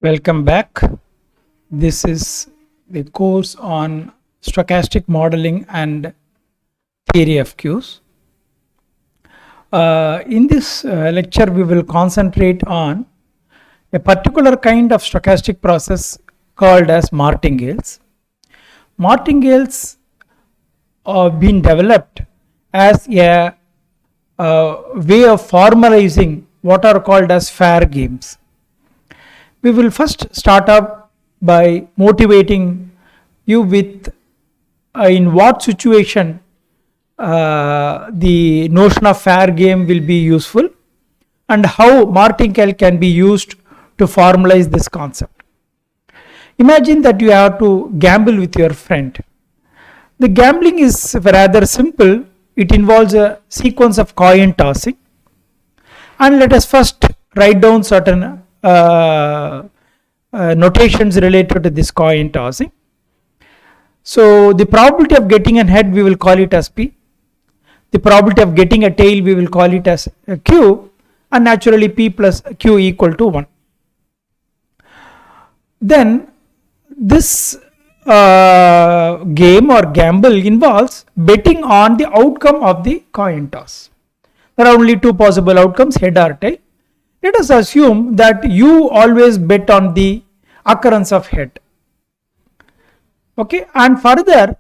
Welcome back. This is the course on stochastic modeling and theory of Qs. In this lecture, we will concentrate on a particular kind of stochastic process called as martingales. Martingales have been developed as a way of formalizing what are called as fair games. We will first start up by motivating you with in what situation the notion of fair game will be useful and how Martingale can be used to formalize this concept. Imagine that you have to gamble with your friend. The gambling is rather simple. It involves a sequence of coin tossing, and let us first write down certain notations related to this coin tossing. So the probability of getting a head, we will call it as P. The probability of getting a tail, we will call it as Q, and naturally P plus Q equal to 1. Then this game or gamble involves betting on the outcome of the coin toss. There are only two possible outcomes, head or tail. Let us assume that you always bet on the occurrence of head. Okay, and further,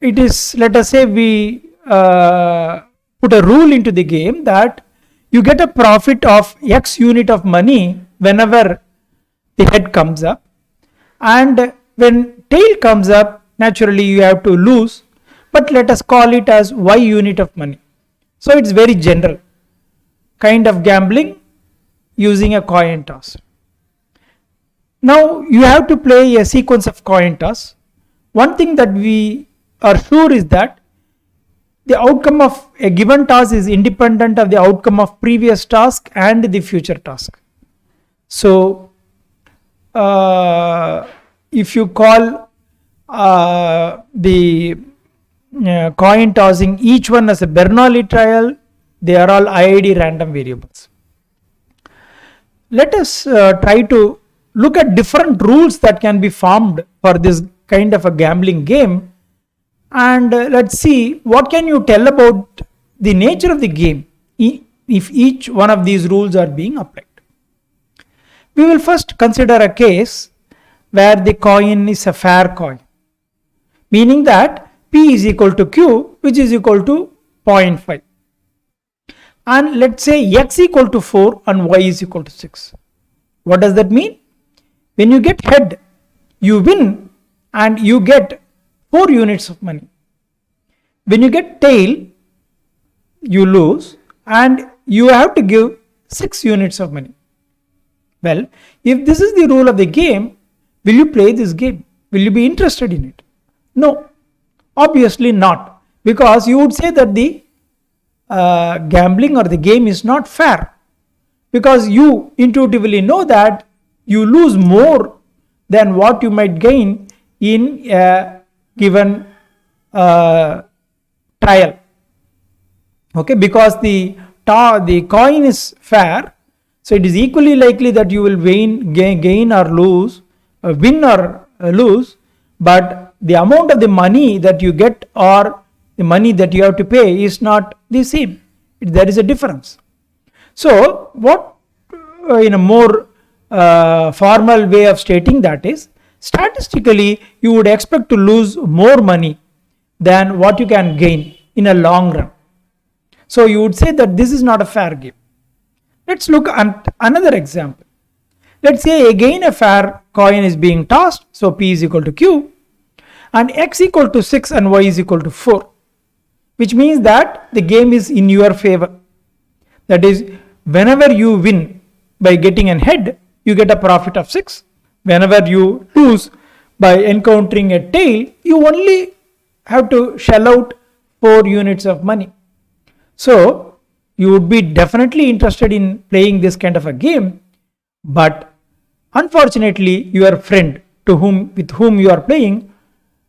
it is, let us say we put a rule into the game that you get a profit of X unit of money whenever the head comes up, and when tail comes up, naturally you have to lose, but let us call it as Y unit of money. So it's very general kind of gambling using a coin toss. Now you have to play a sequence of coin toss. One thing that we are sure is that the outcome of a given task is independent of the outcome of previous task and the future task. So if you call the coin tossing each one as a Bernoulli trial, they are all IID random variables. Let us try to look at different rules that can be formed for this kind of a gambling game, and let's see what can you tell about the nature of the game if each one of these rules are being applied. We will first consider a case where the coin is a fair coin, meaning that P is equal to Q, which is equal to 0.5. And let's say X equal to 4 and Y is equal to 6. What does that mean? When you get head, you win and you get 4 units of money. When you get tail, you lose and you have to give 6 units of money. Well, if this is the rule of the game, will you play this game? Will you be interested in it? No, obviously not, because you would say that the gambling or the game is not fair, because you intuitively know that you lose more than what you might gain in a given trial. Okay, because the coin is fair, so it is equally likely that you will gain or lose, win or lose, but the amount of the money that you get or the money that you have to pay is not the same. There is a difference. So what in a more formal way of stating that is, statistically you would expect to lose more money than what you can gain in a long run. So you would say that this is not a fair game. Let's look at another example. Let's say again a fair coin is being tossed, so P is equal to Q, and X equal to 6 and Y is equal to 4, which means that the game is in your favor. That is, whenever you win by getting an head, you get a profit of 6. Whenever you lose by encountering a tail, you only have to shell out 4 units of money. So you would be definitely interested in playing this kind of a game, but unfortunately your friend with whom you are playing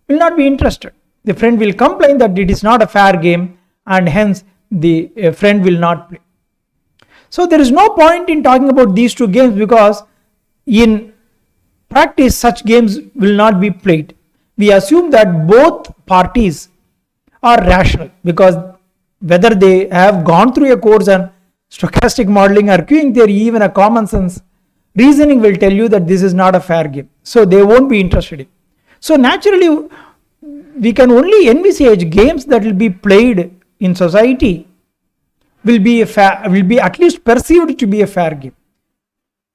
will not be interested. The friend will complain that it is not a fair game, and hence the friend will not play. So there is no point in talking about these two games, because in practice such games will not be played. We assume that both parties are rational, because whether they have gone through a course on stochastic modeling or queuing theory, even a common sense reasoning will tell you that this is not a fair game, so they won't be interested in. So naturally we can only envisage games that will be played in society will be at least perceived to be a fair game.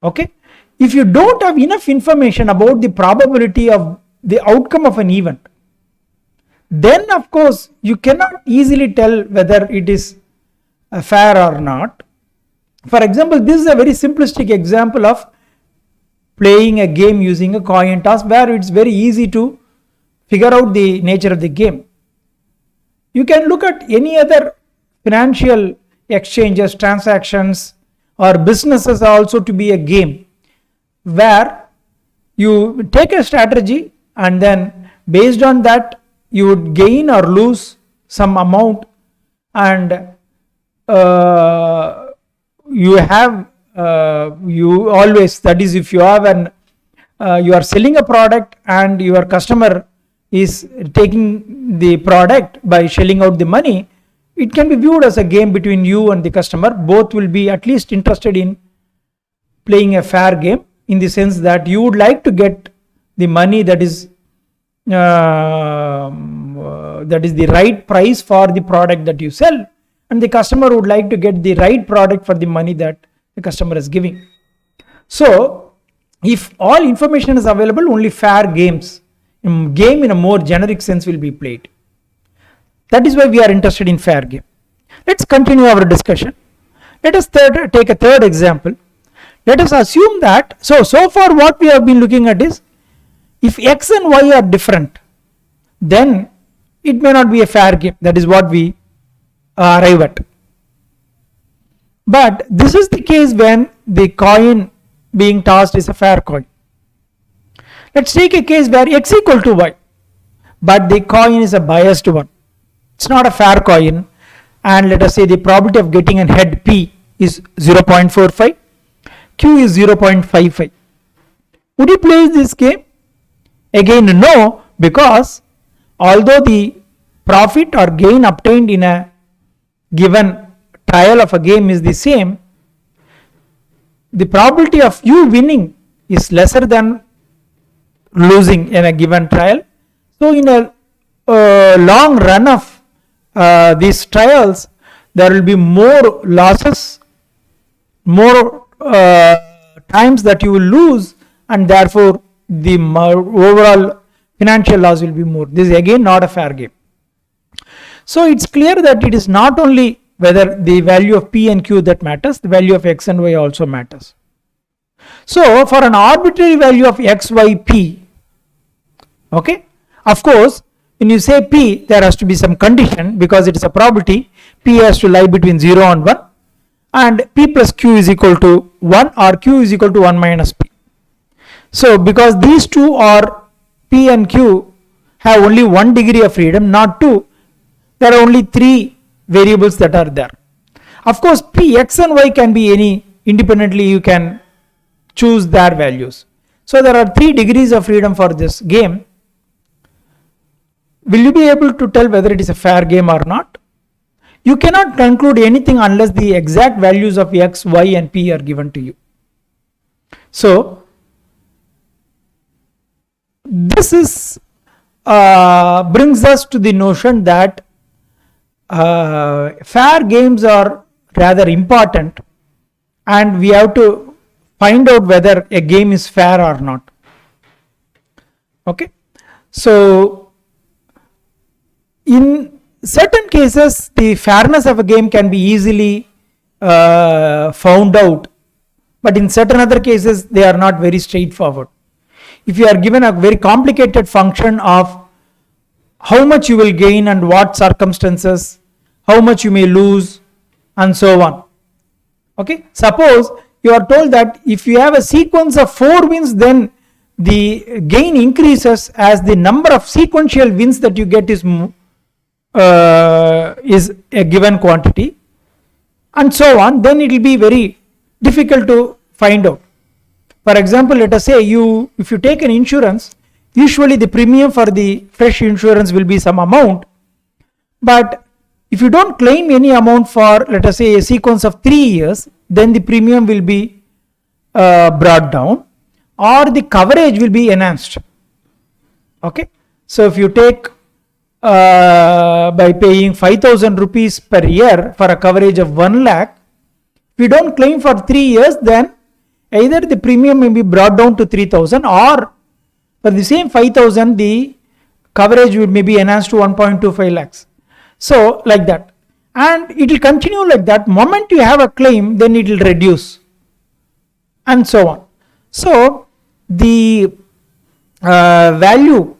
Okay, if you don't have enough information about the probability of the outcome of an event, then of course you cannot easily tell whether it is fair or not. For example, this is a very simplistic example of playing a game using a coin toss, where it's very easy to figure out the nature of the game. You can look at any other financial exchanges, transactions, or businesses also to be a game, where you take a strategy and then based on that you would gain or lose some amount, and you always, that is, if you have you are selling a product and your customer is taking the product by shelling out the money, it can be viewed as a game between you and the customer. Both will be at least interested in playing a fair game, in the sense that you would like to get the money that is the right price for the product that you sell, and the customer would like to get the right product for the money that the customer is giving. So if all information is available, only fair games, game in a more generic sense, will be played. That is why we are interested in fair game. Let's continue our discussion. Let us take a third example. Let us assume that, so far what we have been looking at is, if x and y are different, then it may not be a fair game. That is what we arrive at. But this is the case when the coin being tossed is a fair coin. Let's take a case where x equal to y, but the coin is a biased one. It's not a fair coin, and let us say the probability of getting a head P is 0.45, Q is 0.55. Would you play this game? Again, no, because although the profit or gain obtained in a given trial of a game is the same, the probability of you winning is lesser than losing in a given trial. So in a long run of these trials, there will be more losses, more times that you will lose, and therefore the overall financial loss will be more. This is again not a fair game. So it's clear that it is not only whether the value of P and Q that matters, the value of X and Y also matters. So for an arbitrary value of X, Y, P, okay, of course when you say P, there has to be some condition, because it is a probability. P has to lie between 0 and 1, and P plus Q is equal to 1, or Q is equal to 1 minus P. So because these two are, P and Q have only 1 degree of freedom, not 2, there are only 3 variables that are there. Of course P, X and Y can be any independently, you can choose their values. So there are 3 degrees of freedom for this game. Will you be able to tell whether it is a fair game or not? You cannot conclude anything unless the exact values of X, Y and P are given to you. So this is brings us to the notion that fair games are rather important, and we have to find out whether a game is fair or not. Okay, so in certain cases the fairness of a game can be easily found out, but in certain other cases they are not very straightforward. If you are given a very complicated function of how much you will gain and what circumstances, how much you may lose, and so on. Okay, suppose you are told that if you have a sequence of 4 wins, then the gain increases as the number of sequential wins that you get is a given quantity, and so on, then it will be very difficult to find out. For example, let us say if you take an insurance, usually the premium for the fresh insurance will be some amount, but if you don't claim any amount for, let us say, a sequence of 3 years, then the premium will be brought down, or the coverage will be enhanced. Okay, so if you take by paying 5,000 rupees per year for a coverage of 1 lakh, if you don't claim for 3 years, then either the premium may be brought down to 3,000, or for the same 5,000 the coverage will maybe enhanced to 1.25 lakhs. So like that, and it will continue like that. Moment you have a claim, then it will reduce, and so on. So the value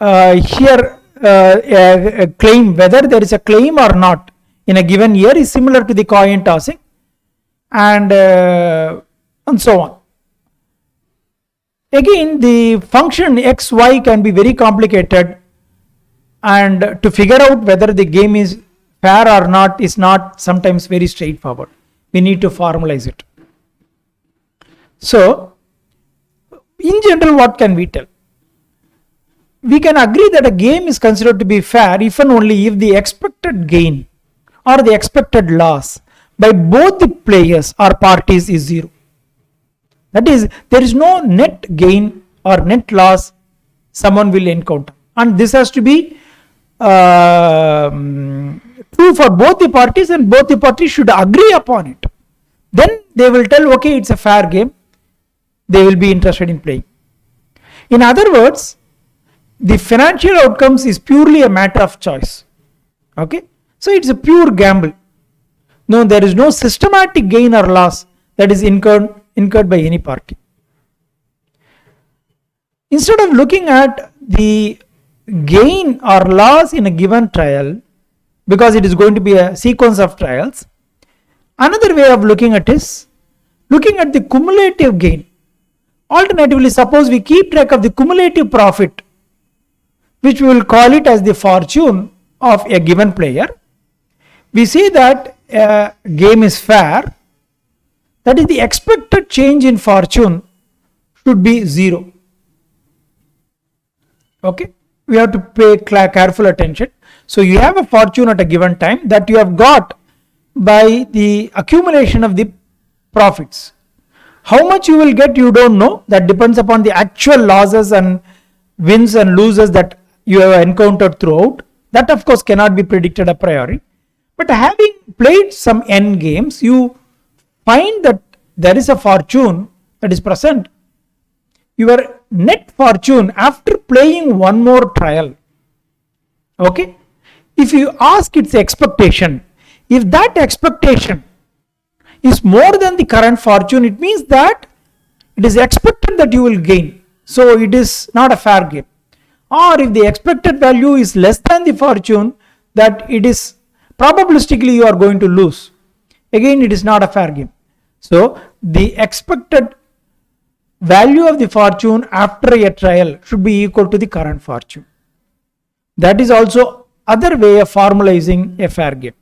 here a claim, whether there is a claim or not in a given year, is similar to the coin tossing, and so on. Again, the function x, y can be very complicated, and to figure out whether the game is fair or not is not sometimes very straightforward. We need to formalize it. So, in general, what can we tell? We can agree that a game is considered to be fair if and only if the expected gain or the expected loss by both the players or parties is zero. That is, there is no net gain or net loss someone will encounter, and this has to be true for both the parties, and both the parties should agree upon it. Then they will tell, okay, it's a fair game, they will be interested in playing. In other words, the financial outcomes is purely a matter of choice. Okay, so it's a pure gamble. No, there is no systematic gain or loss that is incurred by any party. Instead of looking at the gain or loss in a given trial, because it is going to be a sequence of trials, another way of looking at is looking at the cumulative gain. Alternatively, suppose we keep track of the cumulative profit, which we will call it as the fortune of a given player. We see that a game is fair, that is, the expected change in fortune should be zero. Okay, we have to pay careful attention. So you have a fortune at a given time that you have got by the accumulation of the profits. How much you will get, you don't know. That depends upon the actual losses and wins and losses that you have encountered throughout. That of course cannot be predicted a priori. But having played some n games, you find that there is a fortune that is present. Your net fortune after playing one more trial, okay, if you ask its expectation, if that expectation is more than the current fortune, it means that it is expected that you will gain, so it is not a fair game. Or if the expected value is less than the fortune, that it is probabilistically you are going to lose, again it is not a fair game. So the expected value of the fortune after a trial should be equal to the current fortune. That is also other way of formalizing a fair game.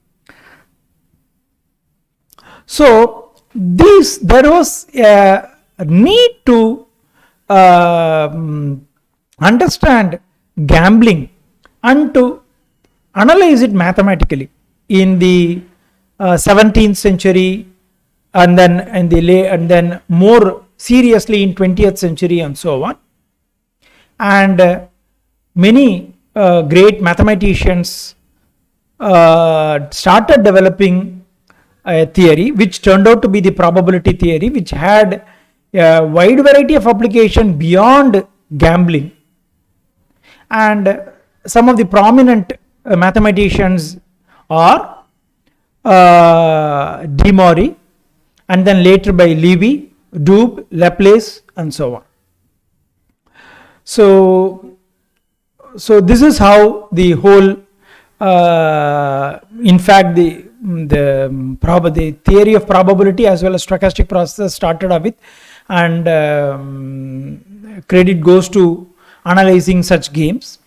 So there was a need to understand gambling and to analyze it mathematically in the 17th century, and then more seriously in 20th century and so on. And many great mathematicians started developing a theory which turned out to be the probability theory, which had a wide variety of application beyond gambling. And some of the prominent mathematicians are De Morey, and then later by Levy, Doob, Laplace, and so on. So this is how the whole, in fact, the theory of probability as well as stochastic processes started off with, and credit goes to analyzing such games.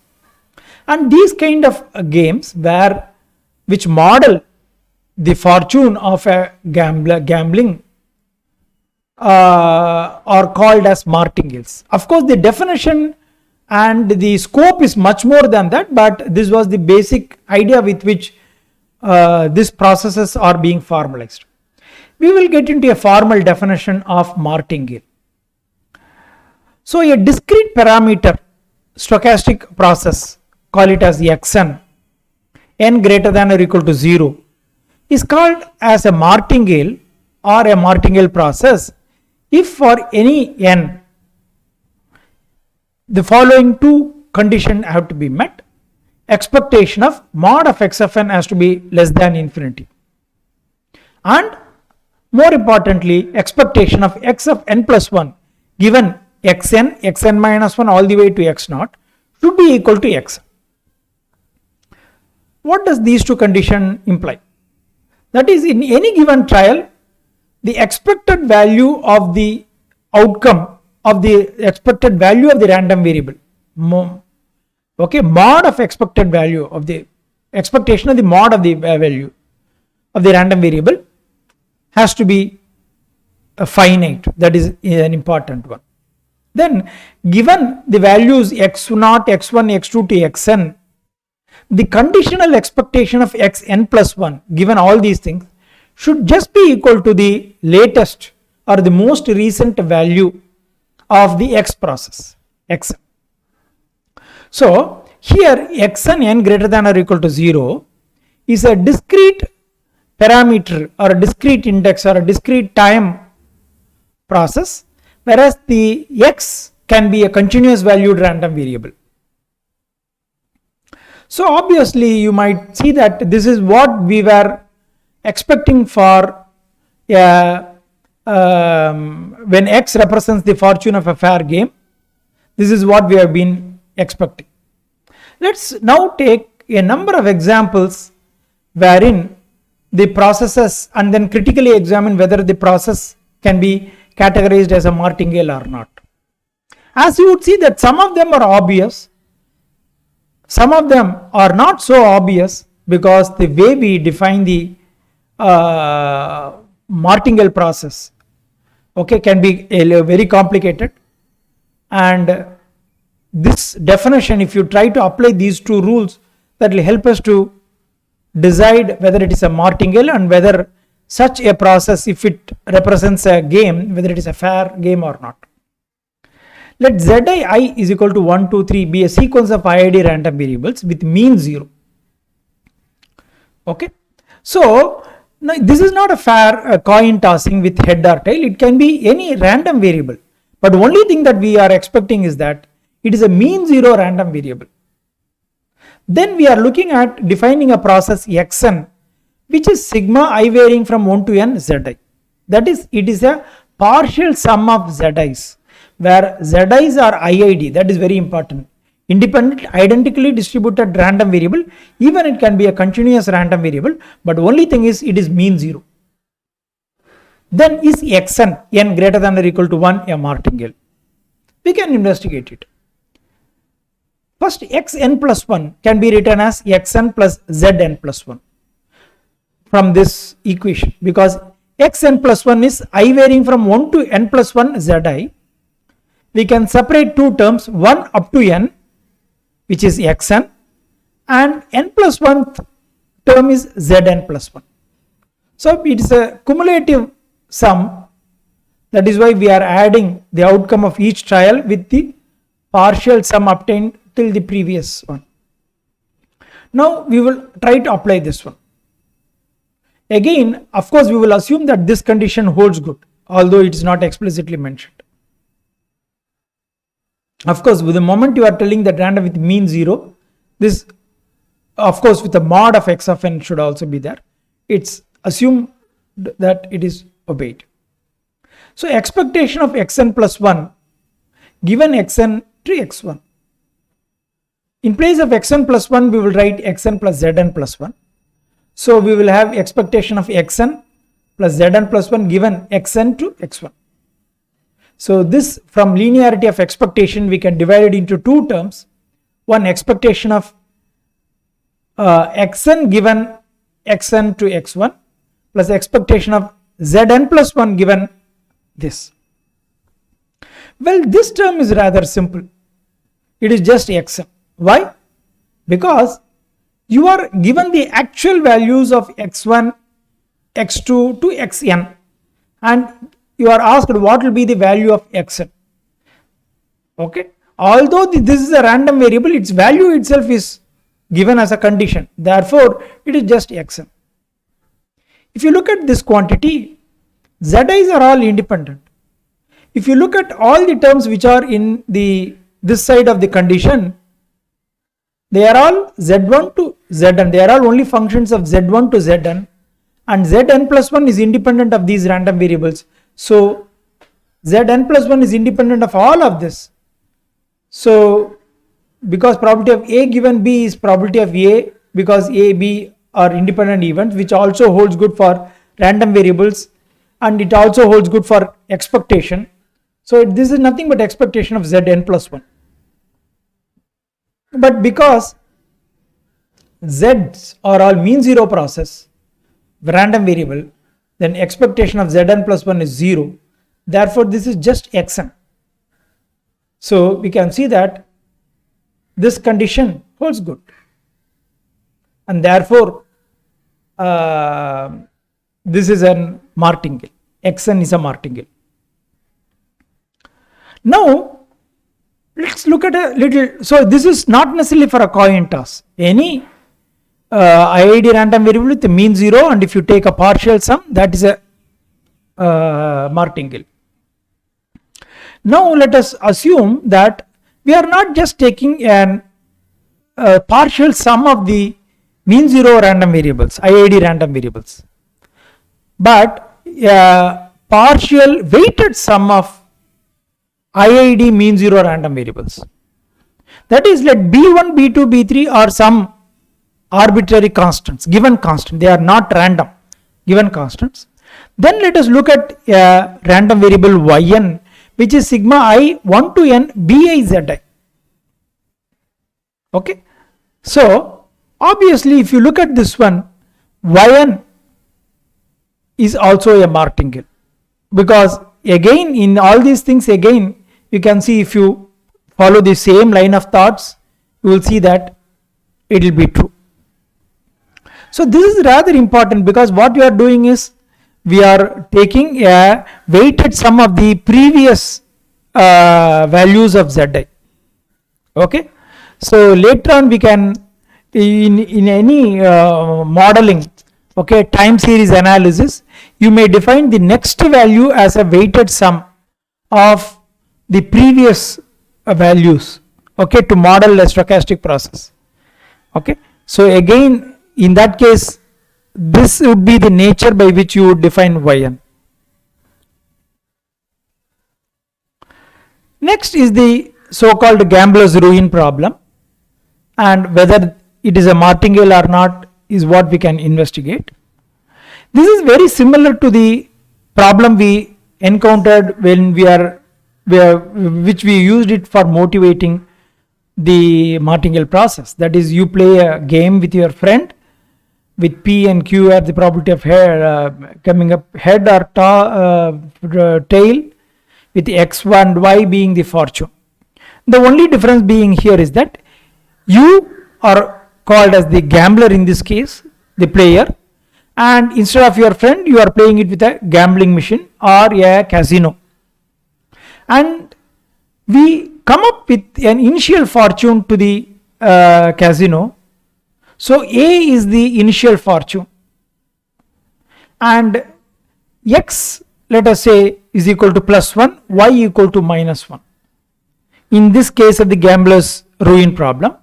And these kind of games which model the fortune of a gambling are called as martingales. Of course, the definition and the scope is much more than that, but this was the basic idea with which these processes are being formalized. We will get into a formal definition of martingale. So a discrete parameter stochastic process, call it as xn, n greater than or equal to 0, is called as a martingale or a martingale process if for any n the following two conditions have to be met. Expectation of mod of x of n has to be less than infinity, and more importantly, expectation of x of n plus 1 given xn, xn minus 1 all the way to x naught should be equal to x. What does these two conditions imply? That is, in any given trial, the expected value of the outcome of the expected value of the random variable, okay, mod of expected value of the expectation of the mod of the value of the random variable has to be finite. That is an important one. Then given the values x0, x1, x2 to xn, the conditional expectation of xn plus 1 given all these things should just be equal to the latest or the most recent value of the x process, xn. So here xn n greater than or equal to 0 is a discrete parameter or a discrete index or a discrete time process, whereas the x can be a continuous valued random variable. So obviously you might see that this is what we were expecting for when x represents the fortune of a fair game. This is what we have been expecting. Let's now take a number of examples wherein the processes and then critically examine whether the process can be categorized as a martingale or not. As you would see that some of them are obvious, some of them are not so obvious because the way we define the martingale process, okay, can be very complicated, and this definition, if you try to apply these two rules, that will help us to decide whether it is a martingale and whether such a process, if it represents a game, whether it is a fair game or not. Let zi I is equal to 1, 2, 3 be a sequence of IID random variables with mean 0. Okay, so now this is not a fair coin tossing with head or tail. It can be any random variable, but only thing that we are expecting is that it is a mean 0 random variable. Then we are looking at defining a process xn, which is sigma I varying from 1 to n zi. That is, it is a partial sum of zi's, where zi's are IID. That is very important. Independent, identically distributed random variable, even it can be a continuous random variable, but only thing is it is mean 0. Then is xn, n greater than or equal to 1 a martingale? We can investigate it. First, xn plus 1 can be written as xn plus zn plus 1 from this equation, because xn plus 1 is I varying from 1 to n plus 1 zi. We can separate two terms, 1 up to n, which is xn, and n plus 1 term is zn plus 1. So it is a cumulative sum. That is why we are adding the outcome of each trial with the partial sum obtained till the previous one. Now we will try to apply this one. Again, of course, we will assume that this condition holds good, although it is not explicitly mentioned. Of course, with the moment you are telling that random with mean 0, this, of course, with the mod of x of n should also be there. It's assumed that it is obeyed. So expectation of xn plus 1 given xn to x1. In place of xn plus 1, we will write xn plus zn plus 1. So we will have expectation of xn plus zn plus 1 given xn to x1. So this, from linearity of expectation, we can divide it into two terms. One, expectation of xn given xn to x1 plus expectation of zn plus 1 given this. Well, this term is rather simple. It is just xn. Why? Because you are given the actual values of x1, x2 to xn, and you are asked what will be the value of xn. Okay, although this is a random variable, its value itself is given as a condition, therefore it is just xn. If you look at this quantity, zi's are all independent. If you look at all the terms which are in this side of the condition, they are all z1 to zn. They are all only functions of z1 to zn, and zn plus 1 is independent of these random variables. So zn plus 1 is independent of all of this. So because probability of A given B is probability of A, because A, B are independent events, which also holds good for random variables, and it also holds good for expectation. So this is nothing but expectation of zn plus 1. But because z's are all mean zero process, random variable, then expectation of zn plus 1 is 0. Therefore this is just xn. So we can see that this condition holds good, and therefore this is a martingale. Xn is a martingale. Now let's look at a little. So this is not necessarily for a coin toss. Any IID random variable with a mean 0, and if you take a partial sum, that is a martingale. Now let us assume that we are not just taking a partial sum of the mean 0 random variables, IID random variables, but a partial weighted sum of IID mean 0 random variables. That is, let b1, b2, b3 are some arbitrary constants, given constant. They are not random, given constants. Then let us look at a random variable yn, which is sigma I 1 to n bi zi. Okay, so obviously if you look at this one, yn is also a martingale, because again in all these things, again you can see, if you follow the same line of thoughts, you will see that it will be true. So this is rather important, because what we are doing is we are taking a weighted sum of the previous values of zi. Okay, so later on we can in any modeling, okay, time series analysis, you may define the next value as a weighted sum of the previous values, okay, to model a stochastic process. Okay, so again in that case, this would be the nature by which you would define yn. Next is the so-called gambler's ruin problem, and whether it is a martingale or not is what we can investigate. This is very similar to the problem we encountered when which we used it for motivating the martingale process. That is, you play a game with your friend with P and Q are the probability of coming up head or tail, with X and Y being the fortune. The only difference being here is that you are called as the gambler in this case, the player, and instead of your friend you are playing it with a gambling machine or a casino, and we come up with an initial fortune to the casino. So A is the initial fortune, and X, let us say, is equal to +1, Y equal to -1. In this case of the gambler's ruin problem,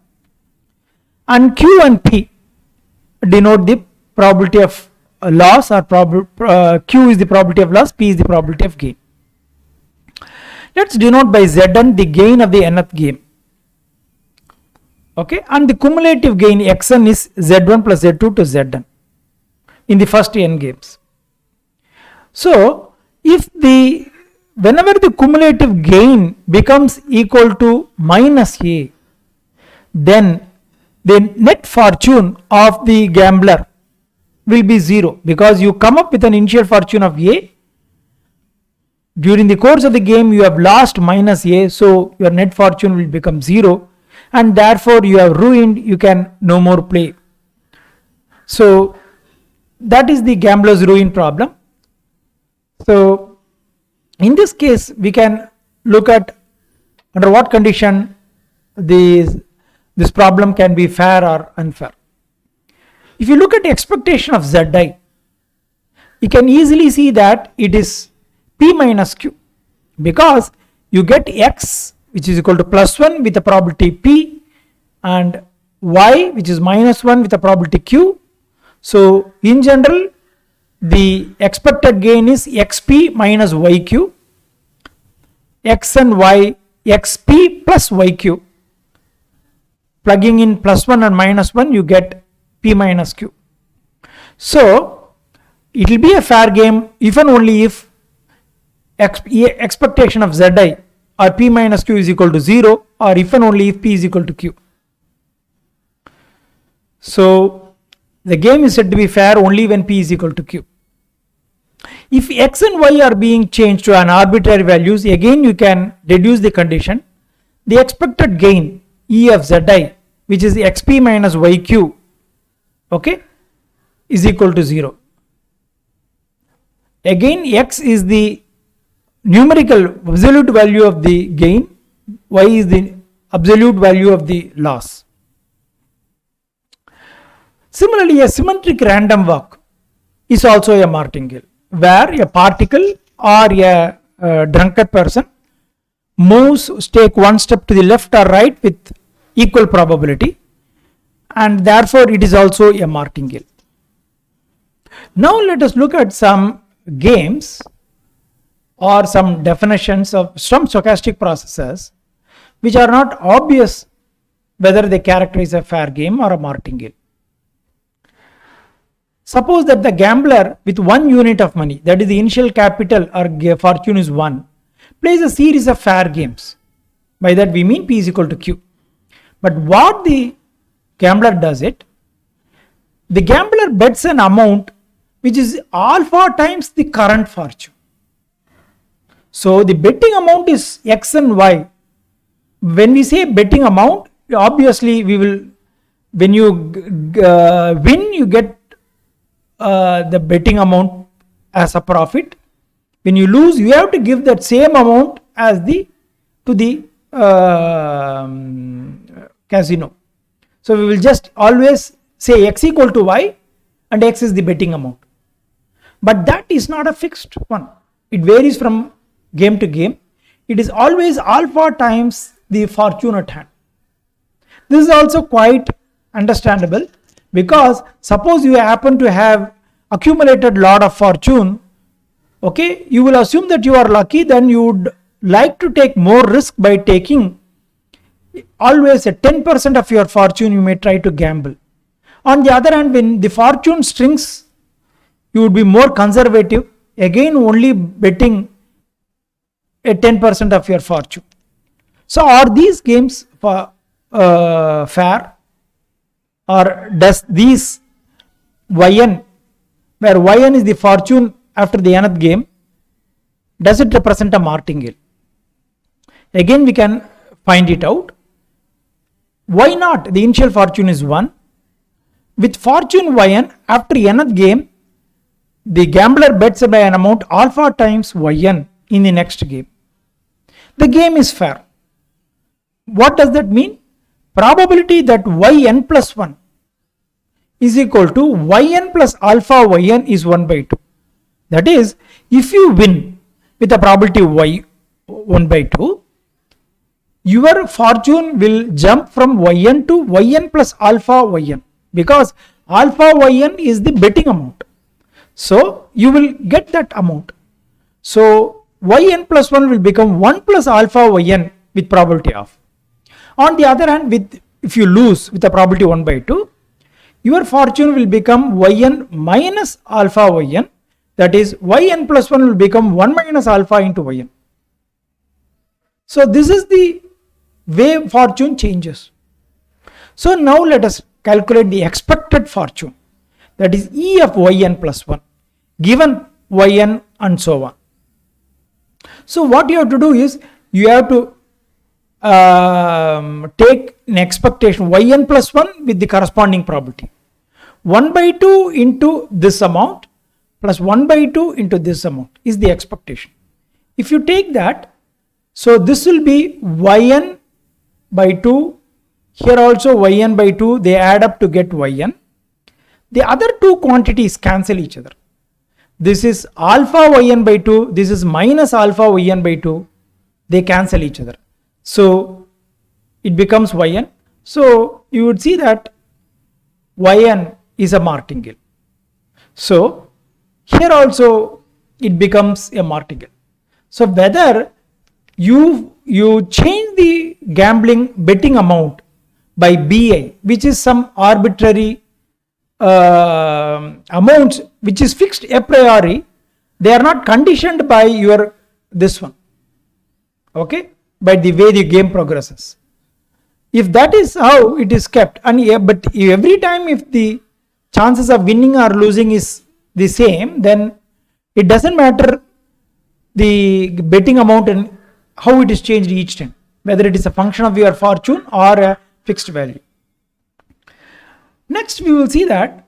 and Q and P denote the probability of loss, or Q is the probability of loss, P is the probability of gain. Let's denote by Zn the gain of the nth game. Okay, and the cumulative gain xn is z1 plus z2 to zn in the first n games. So if whenever the cumulative gain becomes equal to -a, then the net fortune of the gambler will be 0, because you come up with an initial fortune of A During the course of the game, you have lost minus A, so your net fortune will become 0, and therefore you have ruined, you can no more play. So that is the gambler's ruin problem. So in this case, we can look at under what condition this problem can be fair or unfair. If you look at the expectation of Zi, you can easily see that it is P minus Q, because you get X which is equal to plus 1 with a probability P, and Y which is minus 1 with a probability Q. So in general, the expected gain is XP minus YQ, X and Y, XP plus YQ. Plugging in plus 1 and minus 1, you get P minus Q. So it will be a fair game if and only if expectation of Zi or P minus Q is equal to 0, or if and only if P is equal to Q. So the game is said to be fair only when P is equal to Q. If X and Y are being changed to an arbitrary values, again you can reduce the condition. The expected gain E of Zi, which is XP minus YQ, okay, is equal to 0. Again, X is the numerical absolute value of the gain, Y is the absolute value of the loss. Similarly, a symmetric random walk is also a martingale, where a particle or a drunkard person take one step to the left or right with equal probability, and therefore it is also a martingale. Now let us look at some games or some definitions of some stochastic processes which are not obvious whether they characterize a fair game or a martingale. Suppose that the gambler with 1 unit of money, that is the initial capital or fortune is 1, plays a series of fair games. By that we mean P is equal to Q. But what the gambler does it, the gambler bets an amount which is alpha times the current fortune. So the betting amount is X and Y. When we say betting amount, obviously we will, when you win, you get the betting amount as a profit. When you lose, you have to give that same amount as to the casino. So we will just always say X equal to Y, and X is the betting amount. But that is not a fixed one. It varies from game to game. It is always alpha times the fortune at hand. This is also quite understandable, because suppose you happen to have accumulated lot of fortune, okay, you will assume that you are lucky, then you would like to take more risk by taking always a 10% of your fortune. You may try to gamble. On the other hand, when the fortune strings, you would be more conservative, again only betting a 10% of your fortune. So are these games fair, or does these Yn, where Yn is the fortune after the nth game, does it represent a martingale? Again we can find it out. Why not? The initial fortune is 1. With fortune Yn, after nth game, the gambler bets by an amount alpha times Yn in the next game. The game is fair. What does that mean? Probability that Yn plus 1 is equal to Yn plus alpha Yn is 1 by 2. That is, if you win with a probability Y 1 by 2, your fortune will jump from Yn to Yn plus alpha Yn, because alpha Yn is the betting amount. So you will get that amount. So Yn plus 1 will become 1 plus alpha Yn with probability of. On the other hand, if you lose with a probability 1 by 2, your fortune will become Yn minus alpha Yn, that is Yn plus 1 will become 1 minus alpha into Yn. So this is the way fortune changes. So now let us calculate the expected fortune, that is E of Yn plus 1, given Yn and so on. So what you have to do is you have to take an expectation yn plus 1 with the corresponding probability. 1 by 2 into this amount plus 1 by 2 into this amount is the expectation. If you take that, so this will be yn by 2, here also yn by 2, they add up to get yn. The other two quantities cancel each other. This is alpha yn by 2, this is minus alpha yn by 2, they cancel each other. So it becomes yn. So you would see that yn is a martingale. So here also it becomes a martingale. So whether you change the gambling betting amount by BI, which is some arbitrary amounts which is fixed a priori, they are not conditioned by your this one, okay, by the way the game progresses. If that is how it is kept, and but every time if the chances of winning or losing is the same, then it doesn't matter the betting amount and how it is changed each time, whether it is a function of your fortune or a fixed value. Next we will see that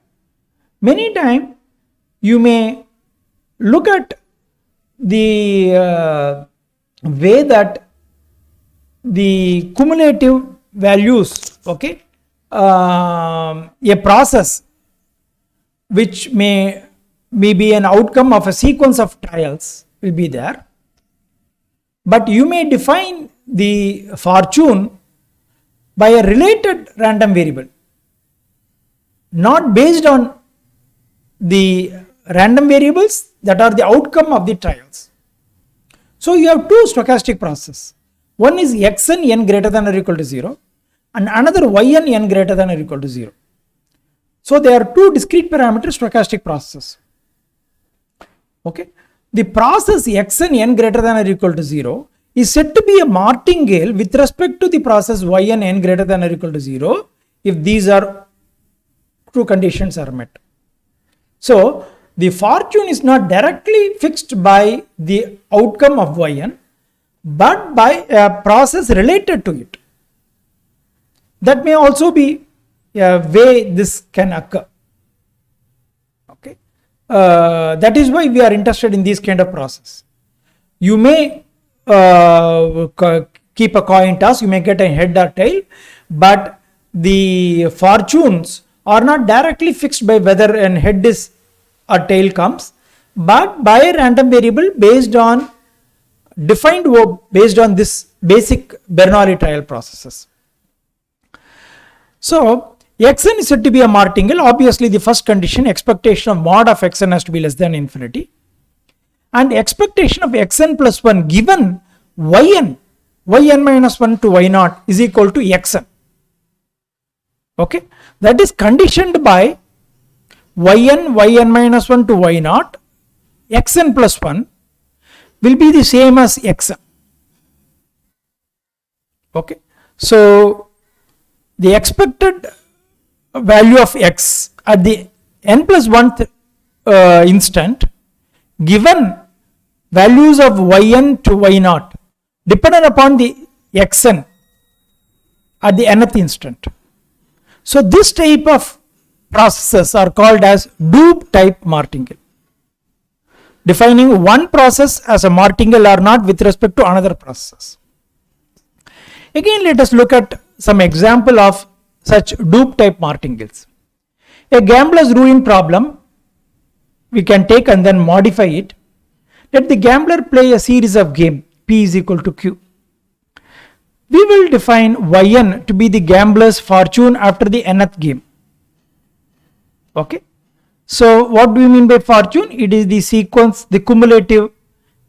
many times you may look at the way that the cumulative values, okay, a process which may be an outcome of a sequence of trials will be there, but you may define the fortune by a related random variable, not based on the random variables that are the outcome of the trials. So you have two stochastic processes. One is xn n greater than or equal to 0 and another yn n greater than or equal to 0. So they are two discrete parameter stochastic processes. Okay. The process xn n greater than or equal to 0 is said to be a martingale with respect to the process yn n greater than or equal to 0 if these are two conditions are met. So the fortune is not directly fixed by the outcome of yn, but by a process related to it. That may also be a way this can occur. Okay, that is why we are interested in this kind of process. You may keep a coin toss, you may get a head or tail, but the fortunes are not directly fixed by whether an head is or tail comes, but by a random variable based on defined based on this basic Bernoulli trial processes. So xn is said to be a martingale. Obviously the first condition, expectation of mod of xn has to be less than infinity, and expectation of xn plus 1 given yn minus 1 to y0 is equal to xn. Okay, that is conditioned by yn minus 1 to y0, xn plus 1 will be the same as xn. Okay, so the expected value of x at the n plus 1th instant given values of yn to y0 dependent upon the xn at the nth instant. So this type of processes are called as dupe type martingale, defining one process as a martingale or not with respect to another process. Again, let us look at some example of such dupe type martingales. A gambler's ruin problem we can take and then modify it. Let the gambler play a series of game P is equal to Q. We will define yn to be the gambler's fortune after the nth game. Okay, so what do we mean by fortune? It is the sequence, the cumulative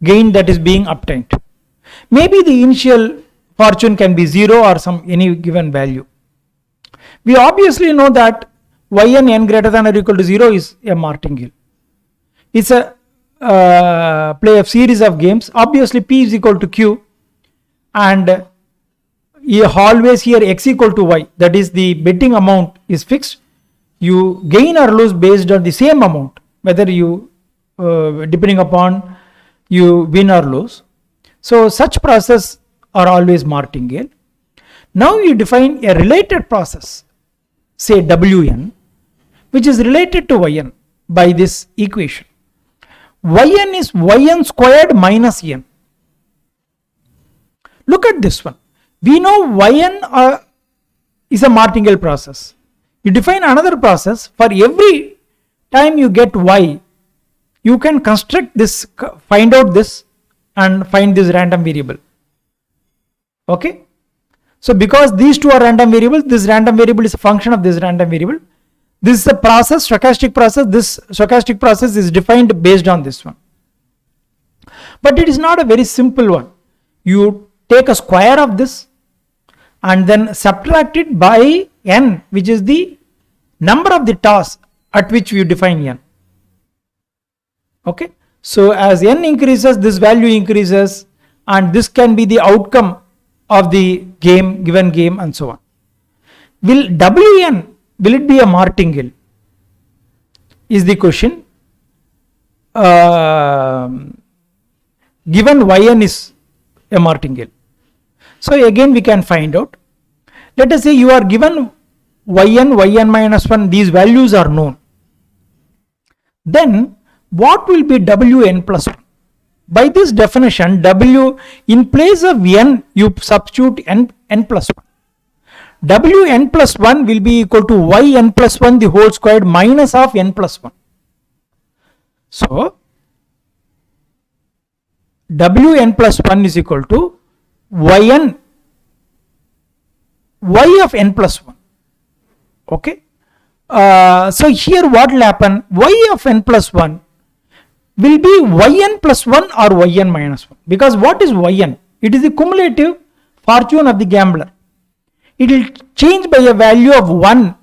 gain that is being obtained. Maybe the initial fortune can be 0 or any given value. We obviously know that yn n greater than or equal to 0 is a martingale. It's a play of series of games. Obviously P is equal to Q, and you always here x equal to y, that is the betting amount is fixed. You gain or lose based on the same amount, whether you depending upon you win or lose. So such process are always martingale. Now you define a related process, say Wn, which is related to Yn by this equation. Yn is Yn squared minus n. Look at this one. We know Yn is a martingale process. You define another process. For every time you get y, you can construct this, find out this and find this random variable. Okay. So because these two are random variables, this random variable is a function of this random variable. This is a process, stochastic process. This stochastic process is defined based on this one. But it is not a very simple one. You take a square of this and then subtract it by n, which is the number of the toss at which you define n. Okay. So as n increases, this value increases, and this can be the outcome of the game, given game, and so on. Will Wn, will it be a martingale? Is the question. Given Yn is a martingale. So again we can find out. Let us say you are given Yn minus 1, these values are known. Then what will be Wn plus 1? By this definition, W in place of n, you substitute n plus 1. Wn plus 1 will be equal to Yn plus 1 the whole squared minus of n plus 1. So Wn plus 1 is equal to Yn y of n plus 1. Okay. So here what will happen? Y of n plus 1 will be Yn plus 1 or Yn minus 1. Because what is Yn? It is the cumulative fortune of the gambler. It will change by a value of 1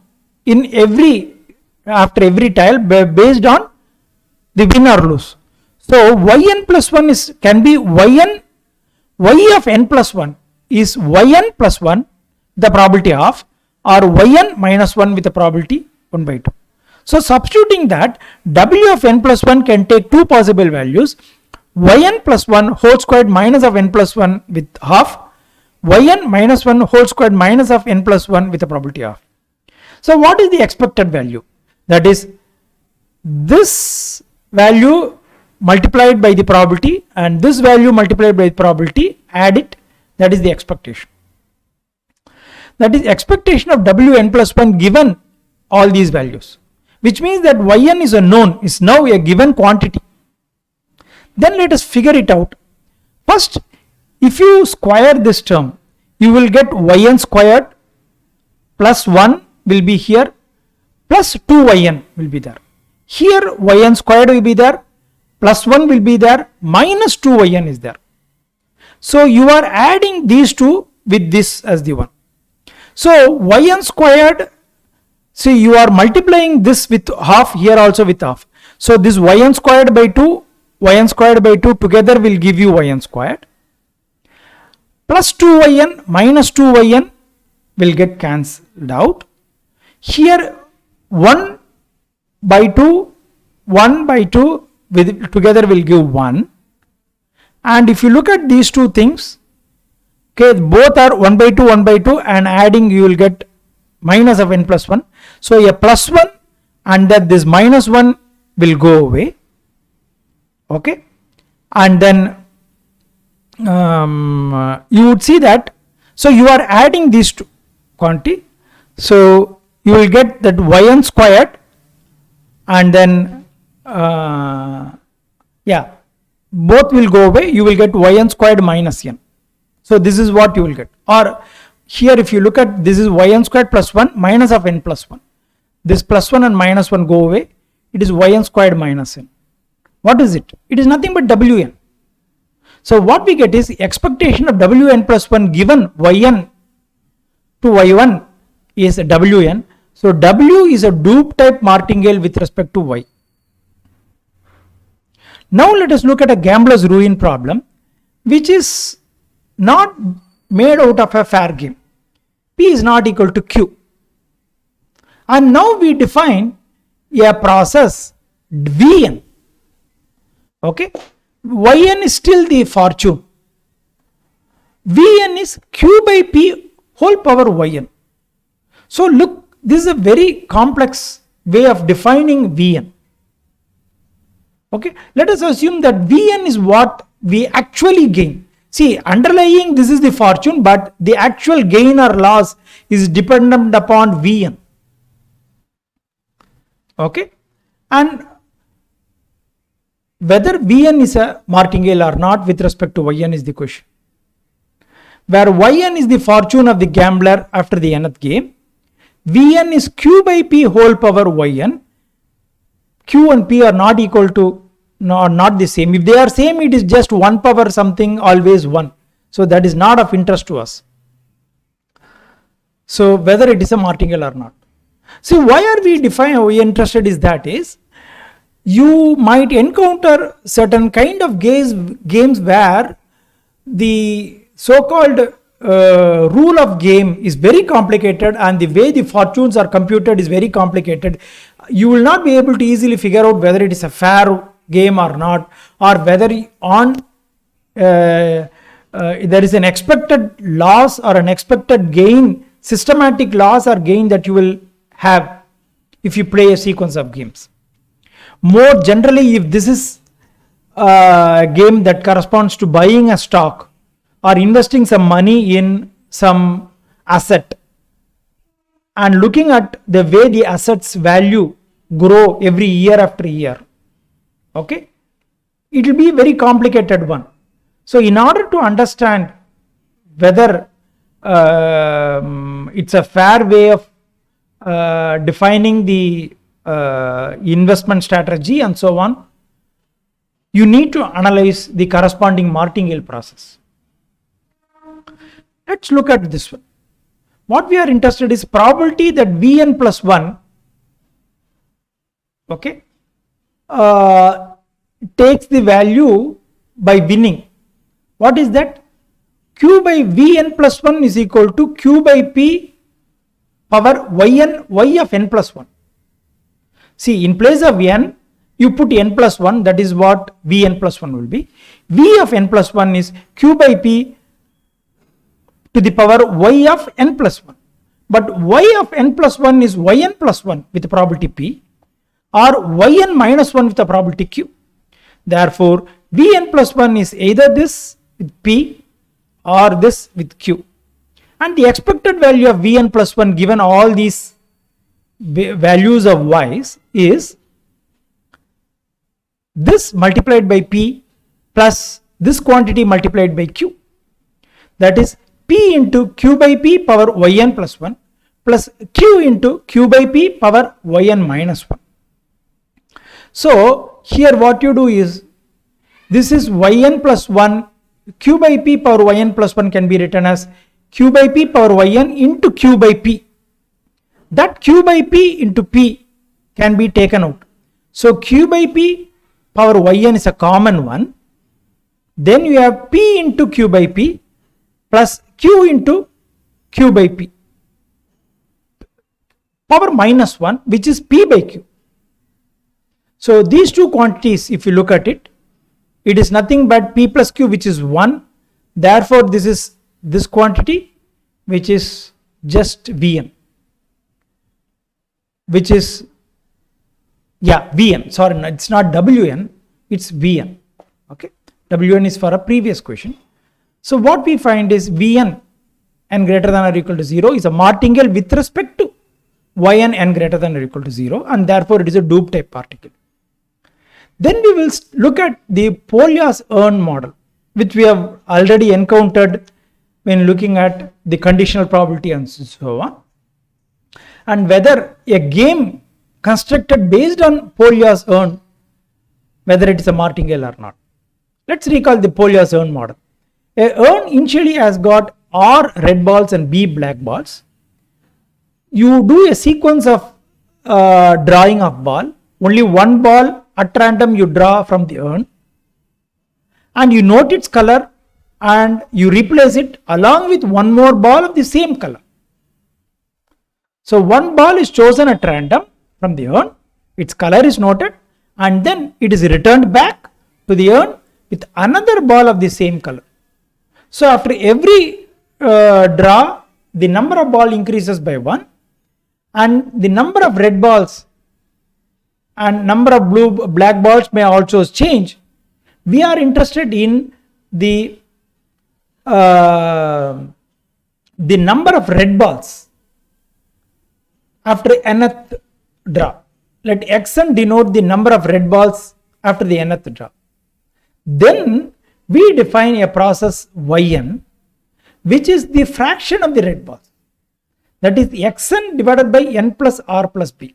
in after every tile based on the win or lose. So Yn plus 1 can be y of n plus 1 is Yn plus 1 the probability of, or Yn minus 1 with the probability 1 by 2. So substituting that, W of n plus 1 can take two possible values, Yn plus 1 whole squared minus of n plus 1 with half, Yn minus 1 whole squared minus of n plus 1 with the probability of. So what is the expected value? That is this value multiplied by the probability and this value multiplied by the probability, add it, that is the expectation. That is expectation of Wn plus 1 given all these values, which means that Yn is a known, is now a given quantity. Then let us figure it out. First, if you square this term, you will get Yn squared plus 1 will be here, plus 2Yn will be there. Here Yn squared will be there, plus 1 will be there, minus 2Yn is there. So you are adding these two with this as the one. So Yn squared, see you are multiplying this with half, here also with half. So this Yn squared by 2, Yn squared by 2 together will give you Yn squared. Plus 2Yn minus 2Yn will get cancelled out. Here 1 by 2, 1 by 2 with together will give 1. And if you look at these two things, okay, both are 1 by 2, 1 by 2, and adding you will get minus of n plus 1. So a plus 1 and that this minus 1 will go away. Okay. And then you would see that, so you are adding these two quantity. So you will get that Yn squared and then both will go away. You will get Yn squared minus n. So this is what you will get. Or here if you look at, this is Yn squared plus 1 minus of n plus 1. This plus 1 and minus 1 go away. It is Yn squared minus n. What is it? It is nothing but Wn. So what we get is expectation of Wn plus 1 given Yn to y1 is Wn. So W is a dupe type martingale with respect to y. Now let us look at a gambler's ruin problem, which is not made out of a fair game. P is not equal to Q. And now we define a process Vn. Okay. Yn is still the fortune. Vn is q by p whole power yn. So look, this is a very complex way of defining Vn. Okay, let us assume that Vn is what we actually gain. See, underlying this is the fortune, but the actual gain or loss is dependent upon Vn. Okay, and whether Vn is a martingale or not with respect to Yn is the question. Where Yn is the fortune of the gambler after the nth game, Vn is q by p whole power Yn. Q and p are not equal to, not the same. If they are same, it is just 1 power something, always 1. So that is not of interest to us. So whether it is a martingale or not. See, why are we interested is that is, you might encounter certain kind of games where the so-called rule of game is very complicated and the way the fortunes are computed is very complicated. You will not be able to easily figure out whether it is a fair game or not, or whether there is an expected loss or an expected gain, systematic loss or gain that you will have if you play a sequence of games. More generally, if this is a game that corresponds to buying a stock or investing some money in some asset and looking at the way the asset's value grow every year after year, okay, it will be a very complicated one. So in order to understand whether it's a fair way of defining the investment strategy and so on, you need to analyze the corresponding martingale process. Let's look at this one. What we are interested is probability that Vn plus 1, okay, takes the value by winning. What is that? Q by Vn plus 1 is equal to Q by P power Yn, y of n plus 1. See, in place of n, you put n plus 1, that is what Vn plus 1 will be. V of n plus 1 is Q by P to the power y of n plus 1. But y of n plus 1 is yn plus 1 with the probability p, or yn minus 1 with the probability q. Therefore, Vn plus 1 is either this with p or this with q. And the expected value of Vn plus 1 given all these values of y's is this multiplied by p plus this quantity multiplied by q. That is p into q by p power yn plus 1 plus q into q by p power yn minus 1. So here what you do is, this is yn plus 1, q by p power yn plus 1 can be written as q by p power yn into q by p. That q by p into p can be taken out. So q by p power yn is a common one. Then you have p into q by p plus q into q by p power minus 1, which is p by q. So these two quantities, if you look at it, it is nothing but p plus q, which is 1. Therefore, this is this quantity, which is just Vn, which is, Vn. Sorry, no, it's not Wn, it's Vn. Okay, Wn is for a previous question. So what we find is Vn n greater than or equal to 0 is a martingale with respect to Yn n greater than or equal to 0, and therefore it is a dupe type particle. Then we will look at the Polya's urn model, which we have already encountered when looking at the conditional probability and so on, and whether a game constructed based on Polya's urn, whether it is a martingale or not. Let's recall the Polya's urn model. A urn initially has got R red balls and B black balls. You do a sequence of drawing of ball. Only one ball at random you draw from the urn, and you note its color and you replace it along with one more ball of the same color. So one ball is chosen at random from the urn, its color is noted, and then it is returned back to the urn with another ball of the same color. So after every draw, the number of ball increases by 1 and the number of red balls and number of black balls may also change. We are interested in the number of red balls after nth draw. Let xn denote the number of red balls after the nth draw. Then we define a process yn, which is the fraction of the red balls. That is xn divided by n plus r plus b.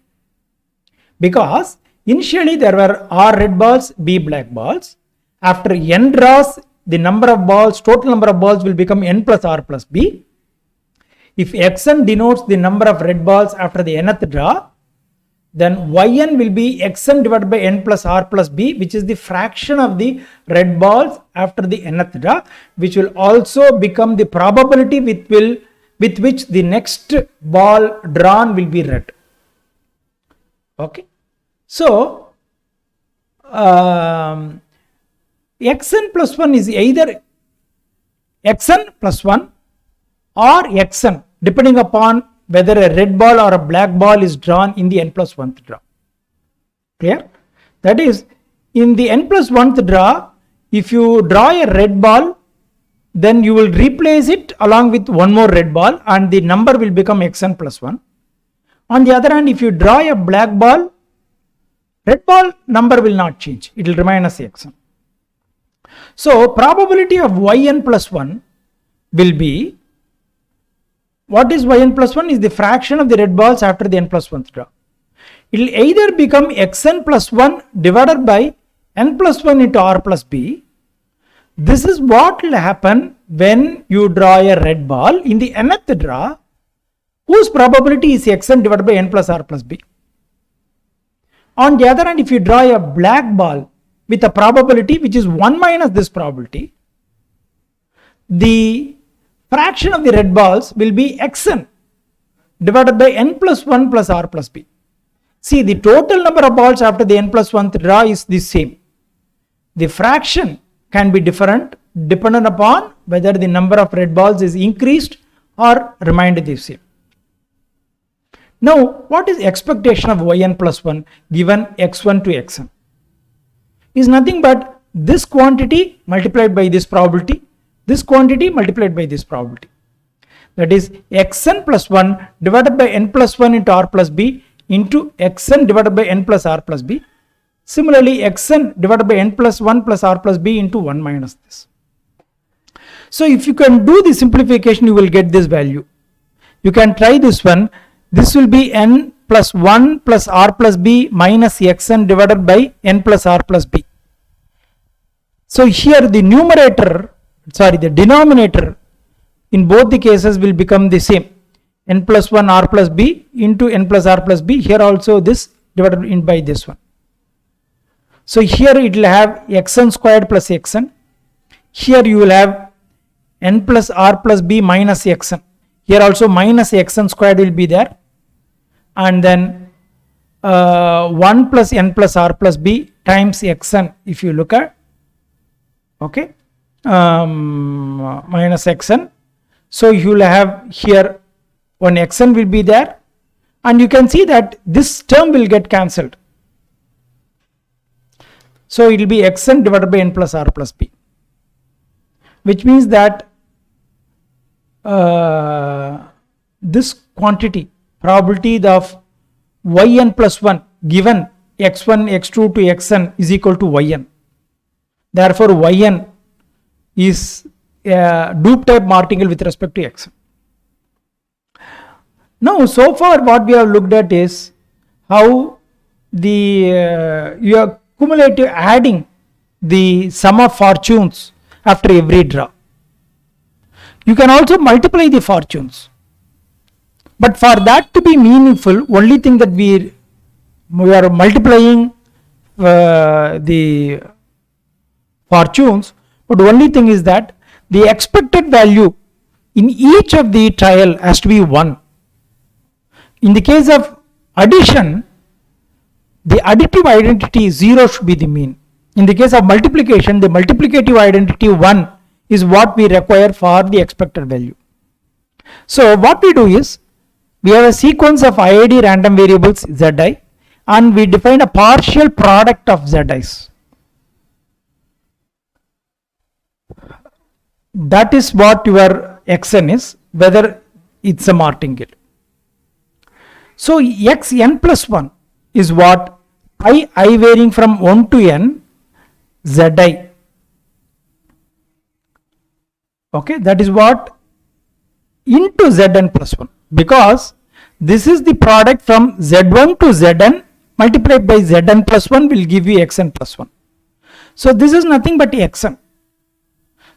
Because initially there were r red balls, b black balls. After n draws, the number of balls, total number of balls will become n plus r plus b. If xn denotes the number of red balls after the nth draw, then yn will be xn divided by n plus r plus b, which is the fraction of the red balls after the nth draw, which will also become the probability with which the next ball drawn will be red. Okay. So xn plus 1 is either xn plus 1 or xn, depending upon whether a red ball or a black ball is drawn in the n plus 1th draw. Clear? That is, in the n plus 1th draw, if you draw a red ball, then you will replace it along with one more red ball and the number will become xn plus 1. On the other hand, if you draw a black ball, red ball number will not change. It will remain as xn. So probability of yn plus 1 will be, what is yn plus 1 is the fraction of the red balls after the n plus 1th draw. It will either become xn plus 1 divided by n plus 1 into r plus b. This is what will happen when you draw a red ball in the nth draw, whose probability is xn divided by n plus r plus b. On the other hand, if you draw a black ball with a probability which is 1 minus this probability, the fraction of the red balls will be xn divided by n plus 1 plus r plus b. See, the total number of balls after the n plus 1th draw is the same. The fraction can be different dependent upon whether the number of red balls is increased or remained the same. Now, what is expectation of yn plus 1 given x1 to xn? Is nothing but this quantity multiplied by this probability, this quantity multiplied by this probability. That is xn plus 1 divided by n plus 1 into r plus b into xn divided by n plus r plus b. Similarly, xn divided by n plus 1 plus r plus b into 1 minus this. So if you can do the simplification, you will get this value. You can try this one. This will be n plus 1 plus r plus b minus xn divided by n plus r plus b. So here the the denominator in both the cases will become the same. N plus 1 r plus b into n plus r plus b. Here also this divided in by this one. So here it will have xn squared plus xn. Here you will have n plus r plus b minus xn. Here also minus xn squared will be there. And then 1 plus n plus r plus b times xn, if you look at, okay, minus xn. So you will have here one xn will be there, and you can see that this term will get cancelled. So it will be xn divided by n plus r plus b, which means that this quantity, probability of yn plus 1 given x1, x2 to xn is equal to yn. Therefore, yn is a dupe type martingale with respect to xn. Now, so far what we have looked at is how the you are cumulative adding the sum of fortunes after every draw. You can also multiply the fortunes. But for that to be meaningful, only thing that we are multiplying the fortunes, but only thing is that the expected value in each of the trial has to be 1. In the case of addition, the additive identity 0 should be the mean. In the case of multiplication, the multiplicative identity 1 is what we require for the expected value. So what we do is, we have a sequence of IID random variables Zi, and we define a partial product of Zi's. That is what your Xn is, whether it's a Martingale. So Xn plus 1 is what I varying from 1 to n Zi. Okay, that is what into Zn plus 1, because this is the product from Z1 to Zn multiplied by Zn plus 1 will give you Xn plus 1. So this is nothing but Xn.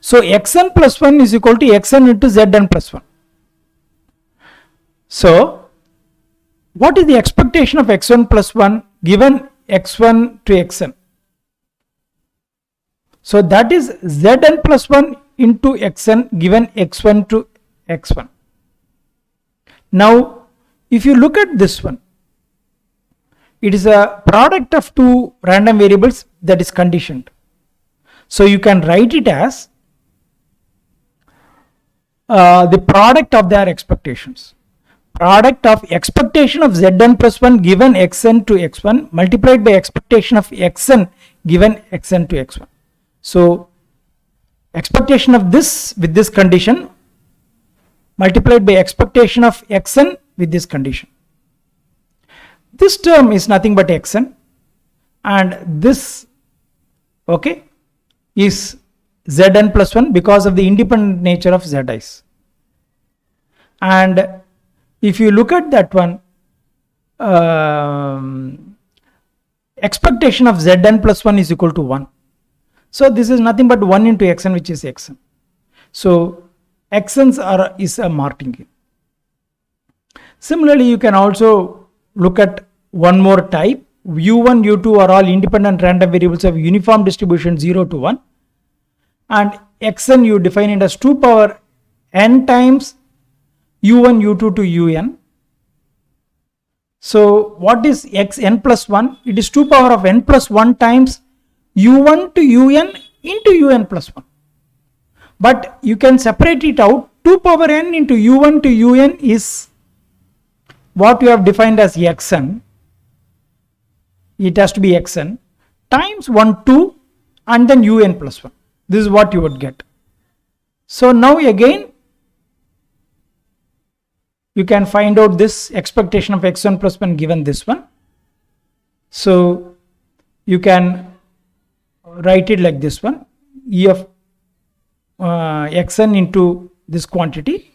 So Xn plus 1 is equal to Xn into Zn plus 1. So what is the expectation of X1 plus 1 given X1 to Xn? So that is Zn plus 1 into Xn given X1 to X1. Now if you look at this one, it is a product of two random variables that is conditioned. So you can write it as the product of their expectations. Product of expectation of Zn plus 1 given Xn to X1 multiplied by expectation of Xn given Xn to X1. So expectation of this with this condition multiplied by expectation of Xn with this condition. This term is nothing but Xn, and this, okay, is Zn plus 1 because of the independent nature of Zi's. And if you look at that one, expectation of Zn plus 1 is equal to 1. So this is nothing but 1 into Xn, which is Xn. So Xn's is a Martingale. Similarly, you can also look at one more type. U1, U2 are all independent random variables of uniform distribution 0 to 1. And Xn you define it as 2 power n times U1, U2 to Un. So what is Xn plus 1? It is 2 power of n plus 1 times U1 to Un into Un plus 1. But you can separate it out. 2 power n into U1 to Un is what you have defined as Xn. It has to be Xn times 1, 2 and then Un plus 1. This is what you would get. So now again, you can find out this expectation of X1 plus 1 given this one. So you can write it like this one, E of Xn into this quantity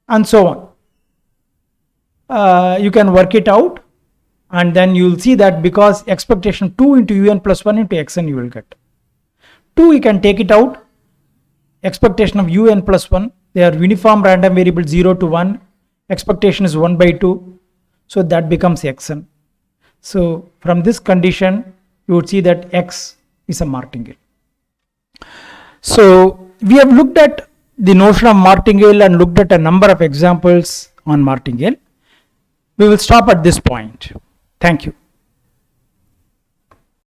and so on. You can work it out, and then you will see that because expectation 2 into Un plus 1 into Xn you will get. 2 you can take it out, expectation of Un plus 1, they are uniform random variable 0 to 1, expectation is 1 by 2, so that becomes Xn. So from this condition you would see that X is a Martingale. So we have looked at the notion of Martingale and looked at a number of examples on Martingale. We will stop at this point. Thank you.